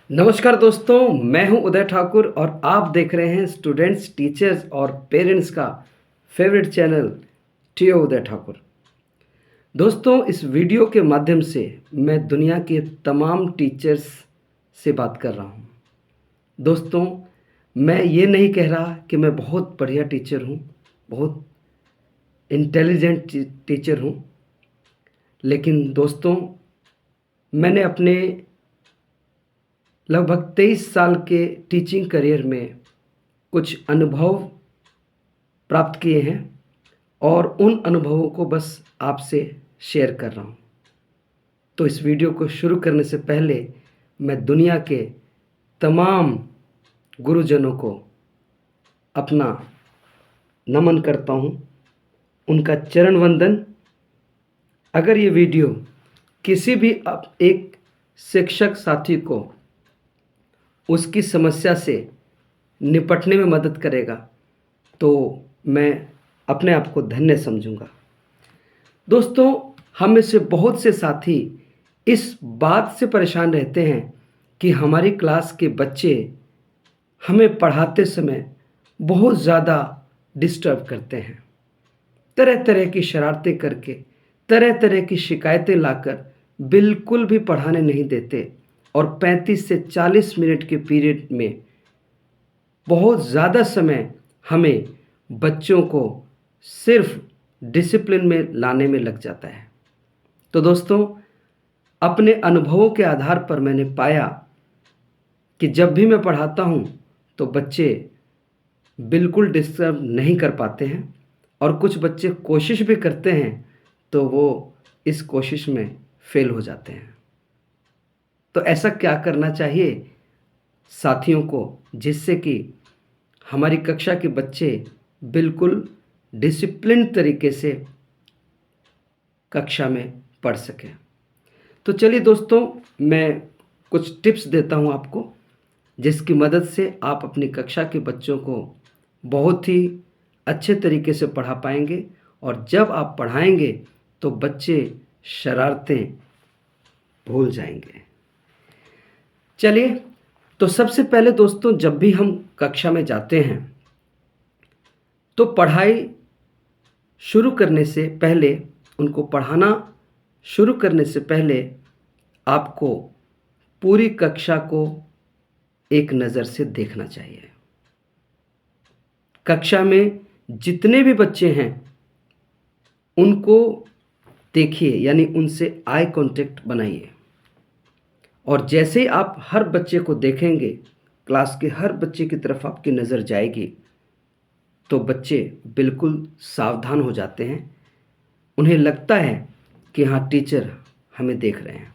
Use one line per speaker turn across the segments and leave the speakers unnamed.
नमस्कार दोस्तों, मैं हूं उदय ठाकुर और आप देख रहे हैं स्टूडेंट्स, टीचर्स और पेरेंट्स का फेवरेट चैनल टीओ उदय ठाकुर। दोस्तों, इस वीडियो के माध्यम से मैं दुनिया के तमाम टीचर्स से बात कर रहा हूं। दोस्तों, मैं ये नहीं कह रहा कि मैं बहुत बढ़िया टीचर हूं, बहुत इंटेलिजेंट टीचर हूं, लेकिन दोस्तों मैंने अपने लगभग 23 साल के टीचिंग करियर में कुछ अनुभव प्राप्त किए हैं और उन अनुभवों को बस आपसे शेयर कर रहा हूँ। तो इस वीडियो को शुरू करने से पहले मैं दुनिया के तमाम गुरुजनों को अपना नमन करता हूँ, उनका चरण वंदन। अगर ये वीडियो किसी भी एक शिक्षक साथी को उसकी समस्या से निपटने में मदद करेगा तो मैं अपने आप को धन्य समझूंगा। दोस्तों, हम में से बहुत से साथी इस बात से परेशान रहते हैं कि हमारी क्लास के बच्चे हमें पढ़ाते समय बहुत ज़्यादा डिस्टर्ब करते हैं, तरह तरह की शरारतें करके, तरह तरह की शिकायतें लाकर बिल्कुल भी पढ़ाने नहीं देते और 35 से 40 मिनट के पीरियड में बहुत ज़्यादा समय हमें बच्चों को सिर्फ डिसिप्लिन में लाने में लग जाता है। तो दोस्तों, अपने अनुभवों के आधार पर मैंने पाया कि जब भी मैं पढ़ाता हूँ तो बच्चे बिल्कुल डिस्टर्ब नहीं कर पाते हैं और कुछ बच्चे कोशिश भी करते हैं तो वो इस कोशिश में फेल हो जाते हैं। तो ऐसा क्या करना चाहिए साथियों को जिससे कि हमारी कक्षा के बच्चे बिल्कुल डिसिप्लिन तरीके से कक्षा में पढ़ सकें? तो चलिए दोस्तों, मैं कुछ टिप्स देता हूं आपको जिसकी मदद से आप अपनी कक्षा के बच्चों को बहुत ही अच्छे तरीके से पढ़ा पाएंगे और जब आप पढ़ाएंगे तो बच्चे शरारतें भूल जाएंगे। चलिए, तो सबसे पहले दोस्तों, जब भी हम कक्षा में जाते हैं तो पढ़ाई शुरू करने से पहले, उनको पढ़ाना शुरू करने से पहले आपको पूरी कक्षा को एक नज़र से देखना चाहिए। कक्षा में जितने भी बच्चे हैं उनको देखिए, यानी उनसे आई कांटेक्ट बनाइए और जैसे ही आप हर बच्चे को देखेंगे, क्लास के हर बच्चे की तरफ आपकी नज़र जाएगी तो बच्चे बिल्कुल सावधान हो जाते हैं। उन्हें लगता है कि हाँ, टीचर हमें देख रहे हैं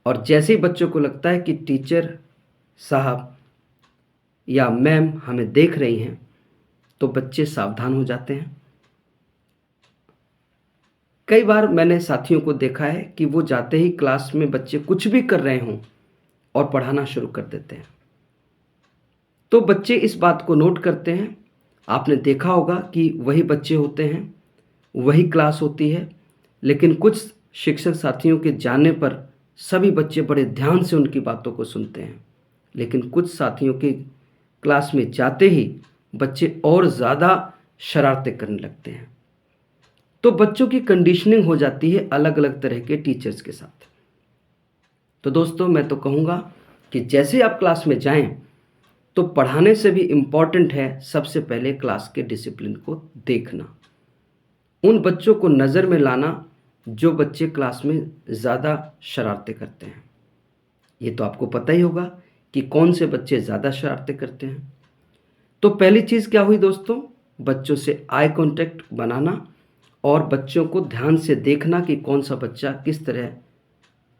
और जैसे ही बच्चों को लगता है कि टीचर साहब या मैम हमें देख रही हैं तो बच्चे सावधान हो जाते हैं। कई बार मैंने साथियों को देखा है कि वो जाते ही क्लास में बच्चे कुछ भी कर रहे हों और पढ़ाना शुरू कर देते हैं, तो बच्चे इस बात को नोट करते हैं। आपने देखा होगा कि वही बच्चे होते हैं, वही क्लास होती है, लेकिन कुछ शिक्षक साथियों के जाने पर सभी बच्चे बड़े ध्यान से उनकी बातों को सुनते हैं, लेकिन कुछ साथियों के क्लास में जाते ही बच्चे और ज़्यादा शरारतें करने लगते हैं। तो बच्चों की कंडीशनिंग हो जाती है अलग अलग तरह के टीचर्स के साथ। तो दोस्तों, मैं तो कहूँगा कि जैसे आप क्लास में जाएं तो पढ़ाने से भी इम्पॉर्टेंट है सबसे पहले क्लास के डिसिप्लिन को देखना, उन बच्चों को नज़र में लाना जो बच्चे क्लास में ज़्यादा शरारतें करते हैं। ये तो आपको पता ही होगा कि कौन से बच्चे ज़्यादा शरारतें करते हैं। तो पहली चीज़ क्या हुई दोस्तों, बच्चों से आई कांटेक्ट बनाना और बच्चों को ध्यान से देखना कि कौन सा बच्चा किस तरह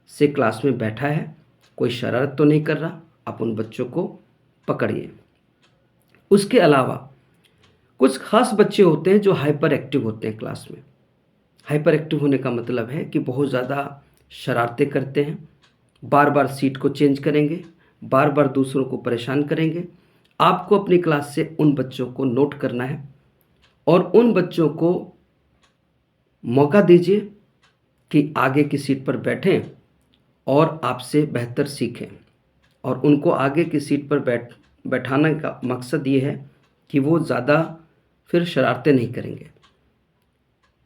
से क्लास में बैठा है, कोई शरारत तो नहीं कर रहा। आप उन बच्चों को पकड़िए। उसके अलावा कुछ खास बच्चे होते हैं जो हाइपर एक्टिव होते हैं क्लास में। हाइपर एक्टिव होने का मतलब है कि बहुत ज़्यादा शरारतें करते हैं, बार बार सीट को चेंज करेंगे, बार बार दूसरों को परेशान करेंगे। आपको अपनी क्लास से उन बच्चों को नोट करना है और उन बच्चों को मौका दीजिए कि आगे की सीट पर बैठें और आपसे बेहतर सीखें। और उनको आगे की सीट पर बैठाने का मकसद ये है कि वो ज़्यादा फिर शरारतें नहीं करेंगे।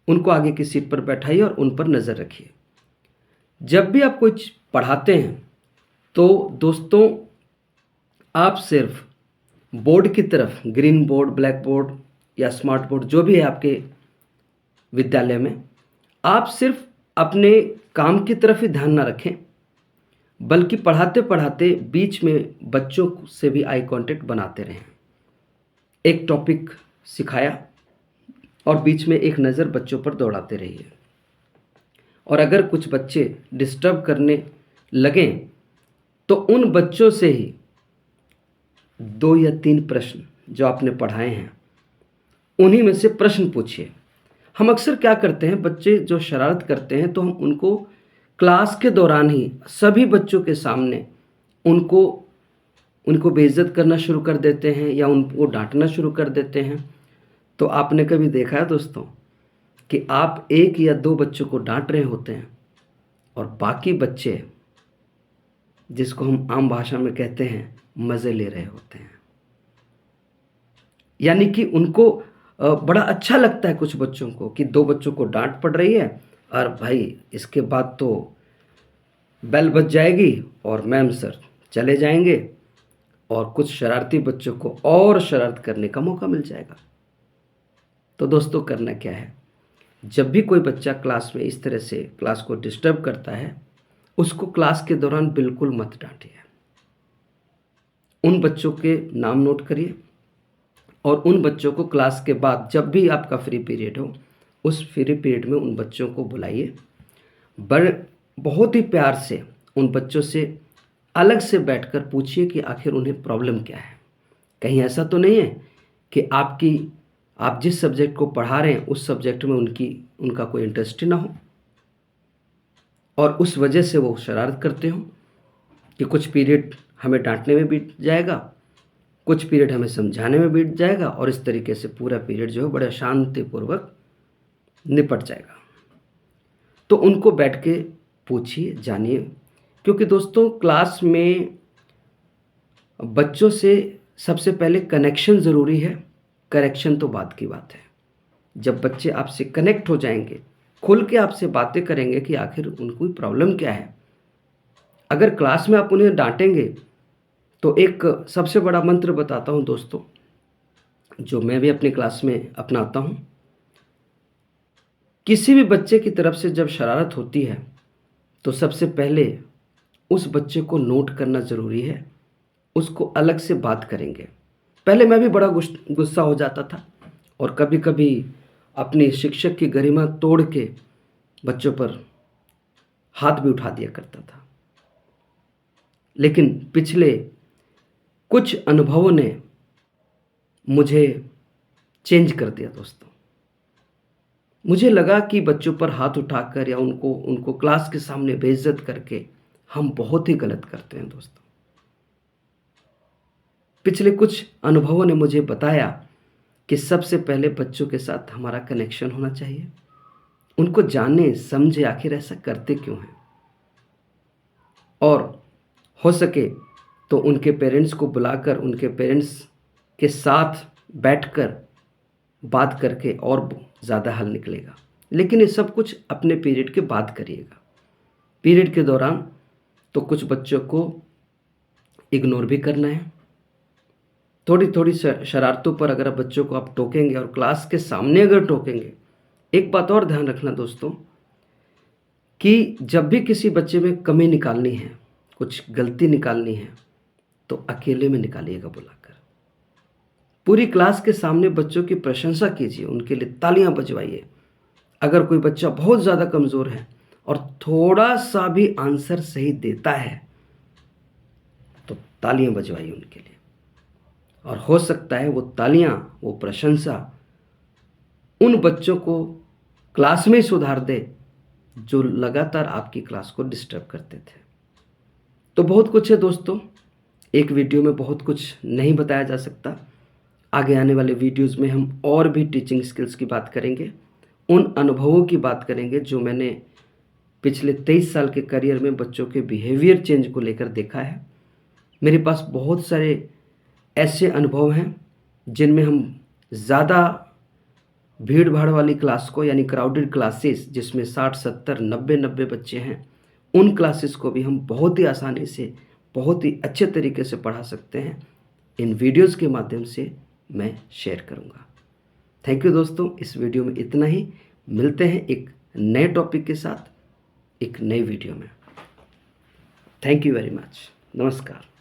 उनको आगे की सीट पर बैठाइए और उन पर नज़र रखिए। जब भी आप कुछ पढ़ाते हैं तो दोस्तों आप सिर्फ बोर्ड की तरफ, ग्रीन बोर्ड, ब्लैक बोर्ड या स्मार्ट बोर्ड जो भी है आपके विद्यालय में, आप सिर्फ अपने काम की तरफ ही ध्यान ना रखें, बल्कि पढ़ाते पढ़ाते बीच में बच्चों से भी आई कांटेक्ट बनाते रहें। एक टॉपिक सिखाया और बीच में एक नज़र बच्चों पर दौड़ाते रहिए। और अगर कुछ बच्चे डिस्टर्ब करने लगें तो उन बच्चों से ही 2 या 3 प्रश्न जो आपने पढ़ाए हैं उन्हीं में से प्रश्न पूछिए। हम अक्सर क्या करते हैं, बच्चे जो शरारत करते हैं तो हम उनको क्लास के दौरान ही सभी बच्चों के सामने उनको बेइज्जत करना शुरू कर देते हैं या उनको डांटना शुरू कर देते हैं। तो आपने कभी देखा है दोस्तों कि आप 1 या 2 बच्चों को डांट रहे होते हैं और बाकी बच्चे, जिसको हम आम भाषा में कहते हैं, मज़े ले रहे होते हैं। यानी कि उनको बड़ा अच्छा लगता है कुछ बच्चों को कि 2 बच्चों को डांट पड़ रही है और भाई इसके बाद तो बेल बज जाएगी और मैम सर चले जाएंगे और कुछ शरारती बच्चों को और शरारत करने का मौका मिल जाएगा। तो दोस्तों करना क्या है, जब भी कोई बच्चा क्लास में इस तरह से क्लास को डिस्टर्ब करता है, उसको क्लास के दौरान बिल्कुल मत डांटिए। उन बच्चों के नाम नोट करिए और उन बच्चों को क्लास के बाद जब भी आपका फ्री पीरियड हो, उस फ्री पीरियड में उन बच्चों को बुलाइए। बहुत ही प्यार से उन बच्चों से अलग से बैठकर पूछिए कि आखिर उन्हें प्रॉब्लम क्या है। कहीं ऐसा तो नहीं है कि आप जिस सब्जेक्ट को पढ़ा रहे हैं उस सब्जेक्ट में उनका कोई इंटरेस्ट ही ना हो और उस वजह से वो शरारत करते हो कि कुछ पीरियड हमें डांटने में बीत जाएगा, कुछ पीरियड हमें समझाने में बीत जाएगा और इस तरीके से पूरा पीरियड जो है बड़ा शांतिपूर्वक निपट जाएगा। तो उनको बैठ के पूछिए, जानिए, क्योंकि दोस्तों क्लास में बच्चों से सबसे पहले कनेक्शन ज़रूरी है, करेक्शन तो बाद की बात है। जब बच्चे आपसे कनेक्ट हो जाएंगे, खुल के आपसे बातें करेंगे कि आखिर उनको प्रॉब्लम क्या है। अगर क्लास में आप उन्हें डांटेंगे तो एक सबसे बड़ा मंत्र बताता हूँ दोस्तों, जो मैं भी अपनी क्लास में अपनाता हूँ। किसी भी बच्चे की तरफ से जब शरारत होती है तो सबसे पहले उस बच्चे को नोट करना ज़रूरी है, उसको अलग से बात करेंगे। पहले मैं भी बड़ा गुस्सा हो जाता था और कभी कभी अपनी शिक्षक की गरिमा तोड़ के बच्चों पर हाथ भी उठा दिया करता था। लेकिन पिछले कुछ अनुभवों ने मुझे चेंज कर दिया दोस्तों। मुझे लगा कि बच्चों पर हाथ उठाकर या उनको क्लास के सामने बेइज्जत करके हम बहुत ही गलत करते हैं दोस्तों। पिछले कुछ अनुभवों ने मुझे बताया कि सबसे पहले बच्चों के साथ हमारा कनेक्शन होना चाहिए, उनको जाने समझे आखिर ऐसा करते क्यों हैं, और हो सके तो उनके पेरेंट्स को बुलाकर उनके पेरेंट्स के साथ बैठकर बात करके और ज़्यादा हल निकलेगा। लेकिन ये सब कुछ अपने पीरियड के बाद करिएगा। पीरियड के दौरान तो कुछ बच्चों को इग्नोर भी करना है। थोड़ी थोड़ी शरारतों पर अगर बच्चों को आप टोकेंगे और क्लास के सामने अगर टोकेंगे, एक बात और ध्यान रखना दोस्तों कि जब भी किसी बच्चे में कमी निकालनी है, कुछ गलती निकालनी है, तो अकेले में निकालिएगा बुलाकर। पूरी क्लास के सामने बच्चों की प्रशंसा कीजिए, उनके लिए तालियां बजवाइए। अगर कोई बच्चा बहुत ज़्यादा कमज़ोर है और थोड़ा सा भी आंसर सही देता है तो तालियां बजवाइए उनके लिए, और हो सकता है वो तालियां, वो प्रशंसा उन बच्चों को क्लास में सुधार दे जो लगातार आपकी क्लास को डिस्टर्ब करते थे। तो बहुत कुछ है दोस्तों, एक वीडियो में बहुत कुछ नहीं बताया जा सकता। आगे आने वाले वीडियोस में हम और भी टीचिंग स्किल्स की बात करेंगे, उन अनुभवों की बात करेंगे जो मैंने पिछले 23 साल के करियर में बच्चों के बिहेवियर चेंज को लेकर देखा है। मेरे पास बहुत सारे ऐसे अनुभव हैं जिनमें हम ज़्यादा भीड़-भाड़ वाली क्लास को यानी क्राउडेड क्लासेस जिसमें 60, 70, 90 बच्चे हैं, उन क्लासेस को भी हम बहुत ही आसानी से, बहुत ही अच्छे तरीके से पढ़ा सकते हैं। इन वीडियोज़ के माध्यम से मैं शेयर करूँगा। थैंक यू दोस्तों, इस वीडियो में इतना ही। मिलते हैं एक नए टॉपिक के साथ, एक नई वीडियो में। Thank you very much. नमस्कार।